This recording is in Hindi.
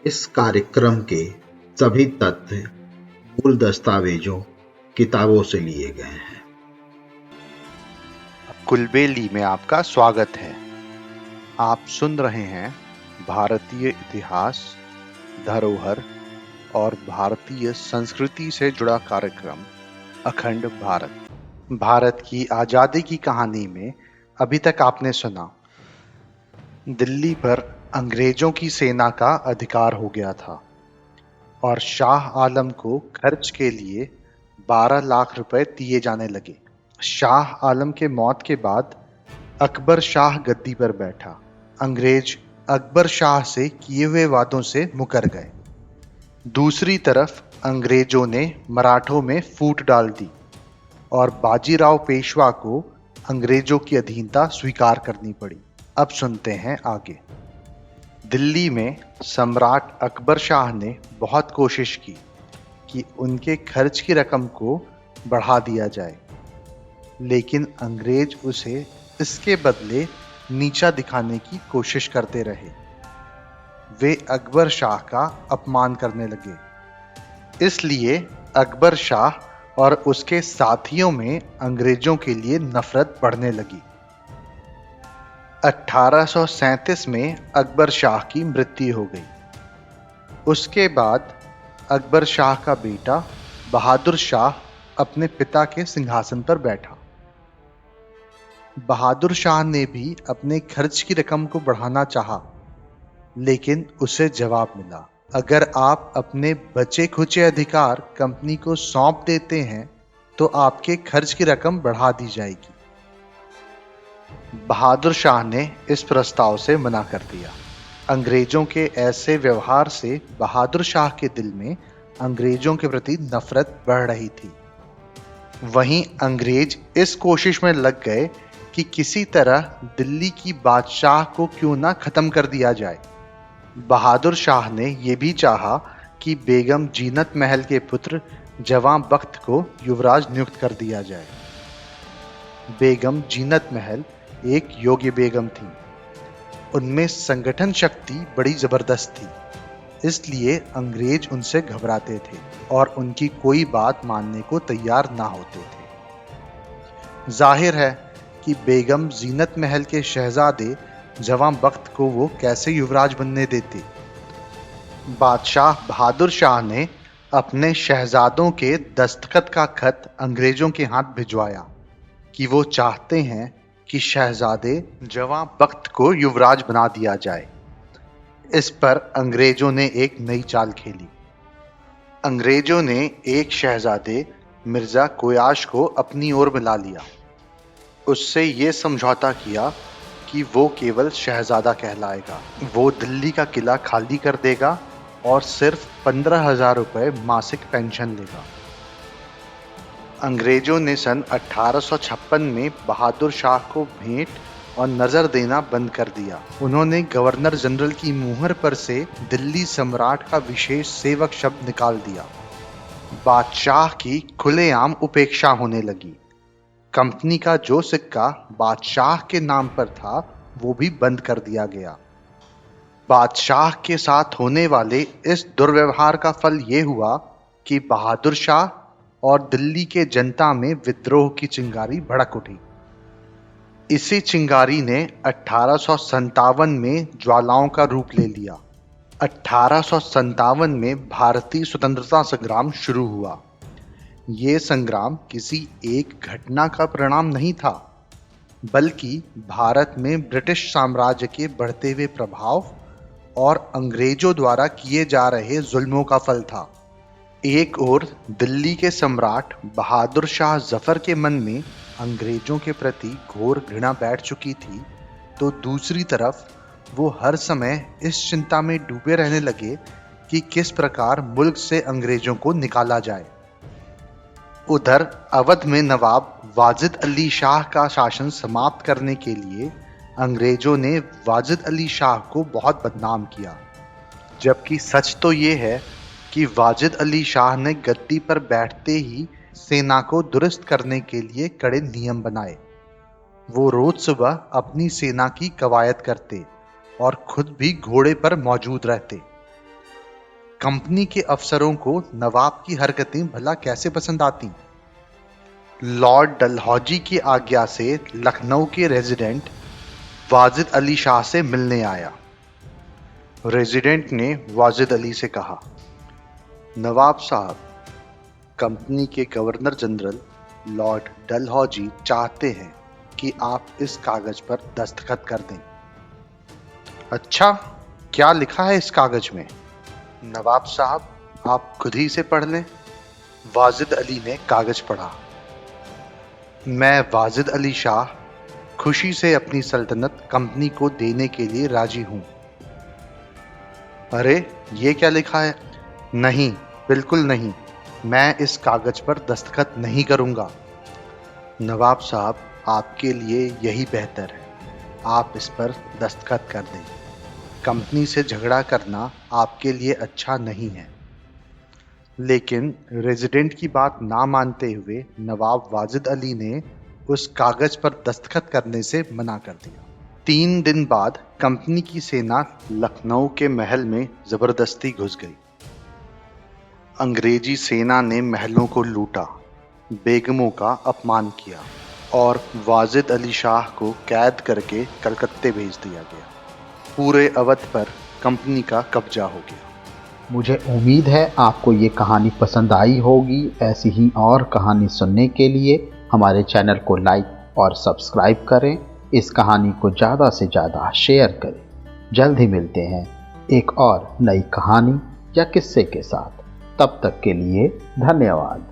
इस कार्यक्रम के सभी तथ्य मूल दस्तावेजों, किताबों से लिए गए हैं। कुलबेली में आपका स्वागत है। आप सुन रहे हैं भारतीय इतिहास, धरोहर और भारतीय संस्कृति से जुड़ा कार्यक्रम अखंड भारत। भारत की आजादी की कहानी में अभी तक आपने सुना, दिल्ली पर अंग्रेजों की सेना का अधिकार हो गया था और शाह आलम को खर्च के लिए 12 लाख रुपए दिए जाने लगे। शाह आलम के मौत के बाद अकबर शाह गद्दी पर बैठा। अंग्रेज अकबर शाह से किए हुए वादों से मुकर गए। दूसरी तरफ अंग्रेजों ने मराठों में फूट डाल दी और बाजीराव पेशवा को अंग्रेजों की अधीनता स्वीकार करनी पड़ी। अब सुनते हैं आगे। दिल्ली में सम्राट अकबर शाह ने बहुत कोशिश की कि उनके खर्च की रकम को बढ़ा दिया जाए, लेकिन अंग्रेज उसे इसके बदले नीचा दिखाने की कोशिश करते रहे। वे अकबर शाह का अपमान करने लगे। इसलिए अकबर शाह और उसके साथियों में अंग्रेजों के लिए नफरत बढ़ने लगी। 1837 में अकबर शाह की मृत्यु हो गई। उसके बाद अकबर शाह का बेटा बहादुर शाह अपने पिता के सिंहासन पर बैठा। बहादुर शाह ने भी अपने खर्च की रकम को बढ़ाना चाहा, लेकिन उसे जवाब मिला, अगर आप अपने बचे खुचे अधिकार कंपनी को सौंप देते हैं तो आपके खर्च की रकम बढ़ा दी जाएगी। बहादुर शाह ने इस प्रस्ताव से मना कर दिया। अंग्रेजों के ऐसे व्यवहार से बहादुर शाह के दिल में अंग्रेजों के प्रति नफरत बढ़ रही थी। वहीं अंग्रेज इस कोशिश में लग गए कि किसी तरह दिल्ली की बादशाह को क्यों ना खत्म कर दिया जाए। बहादुर शाह ने यह भी चाहा कि बेगम जीनत महल के पुत्र जवां बख्त को युवराज नियुक्त कर दिया जाए। बेगम जीनत महल एक योग्य बेगम थी। उनमें संगठन शक्ति बड़ी जबरदस्त थी, इसलिए अंग्रेज उनसे घबराते थे और उनकी कोई बात मानने को तैयार ना होते थे। जाहिर है कि बेगम जीनत महल के शहजादे जवां बख्त को वो कैसे युवराज बनने देते। बादशाह बहादुर शाह ने अपने शहजादों के दस्तखत का खत अंग्रेजों के हाथ भिजवाया कि वो चाहते हैं कि शहजादे जवां बख्त को युवराज बना दिया जाए। इस पर अंग्रेजों ने एक नई चाल खेली। अंग्रेजों ने एक शहजादे मिर्जा कोयाश को अपनी ओर मिला लिया। उससे ये समझौता किया कि वो केवल शहजादा कहलाएगा। वो दिल्ली का किला खाली कर देगा और सिर्फ 15,000 रुपये मासिक पेंशन लेगा। अंग्रेजों ने सन 1856 में बहादुर शाह को भेंट और नजर देना बंद कर दिया। उन्होंने गवर्नर जनरल की मुहर पर से दिल्ली सम्राट का विशेष सेवक शब्द निकाल दिया। बादशाह की खुलेआम उपेक्षा होने लगी। कंपनी का जो सिक्का बादशाह के नाम पर था वो भी बंद कर दिया गया। बादशाह के साथ होने वाले इस दुर्व्यवहार का फल ये हुआ कि बहादुर शाह और दिल्ली के जनता में विद्रोह की चिंगारी भड़क उठी। इसी चिंगारी ने 1857 में ज्वालाओं का रूप ले लिया। 1857 में भारतीय स्वतंत्रता संग्राम शुरू हुआ। ये संग्राम किसी एक घटना का परिणाम नहीं था, बल्कि भारत में ब्रिटिश साम्राज्य के बढ़ते हुए प्रभाव और अंग्रेजों द्वारा किए जा रहे जुल्मों का फल था। एक ओर दिल्ली के सम्राट बहादुर शाह जफर के मन में अंग्रेजों के प्रति घोर घृणा बैठ चुकी थी, तो दूसरी तरफ वो हर समय इस चिंता में डूबे रहने लगे कि किस प्रकार मुल्क से अंग्रेजों को निकाला जाए। उधर अवध में नवाब वाजिद अली शाह का शासन समाप्त करने के लिए अंग्रेजों ने वाजिद अली शाह को बहुत बदनाम किया, जबकि सच तो ये है कि वाजिद अली शाह ने गद्दी पर बैठते ही सेना को दुरुस्त करने के लिए कड़े नियम बनाए। वो रोज सुबह अपनी सेना की कवायद करते और खुद भी घोड़े पर मौजूद रहते। कंपनी के अफसरों को नवाब की हरकतें भला कैसे पसंद आती। लॉर्ड डलहौजी की आज्ञा से लखनऊ के रेजिडेंट वाजिद अली शाह से मिलने आया। रेजिडेंट ने वाजिद अली से कहा, नवाब साहब, कंपनी के गवर्नर जनरल लॉर्ड डलहौजी चाहते हैं कि आप इस कागज पर दस्तखत कर दें। अच्छा, क्या लिखा है इस कागज में? नवाब साहब, आप खुद ही से पढ़ लें। वाजिद अली ने कागज पढ़ा। मैं वाजिद अली शाह खुशी से अपनी सल्तनत कंपनी को देने के लिए राजी हूं। अरे, ये क्या लिखा है? नहीं, बिल्कुल नहीं, मैं इस कागज पर दस्तखत नहीं करूंगा। नवाब साहब, आपके लिए यही बेहतर है, आप इस पर दस्तखत कर दें। कंपनी से झगड़ा करना आपके लिए अच्छा नहीं है। लेकिन रेजिडेंट की बात ना मानते हुए नवाब वाजिद अली ने उस कागज पर दस्तखत करने से मना कर दिया। 3 दिन बाद कंपनी की सेना लखनऊ के महल में जबरदस्ती घुस गई। अंग्रेजी सेना ने महलों को लूटा, बेगमों का अपमान किया और वाजिद अली शाह को कैद करके कलकत्ते भेज दिया गया। पूरे अवध पर कंपनी का कब्जा हो गया। मुझे उम्मीद है आपको ये कहानी पसंद आई होगी। ऐसी ही और कहानी सुनने के लिए हमारे चैनल को लाइक और सब्सक्राइब करें। इस कहानी को ज़्यादा से ज़्यादा शेयर करें। जल्द ही मिलते हैं एक और नई कहानी या किस्से के साथ। तब तक के लिए धन्यवाद।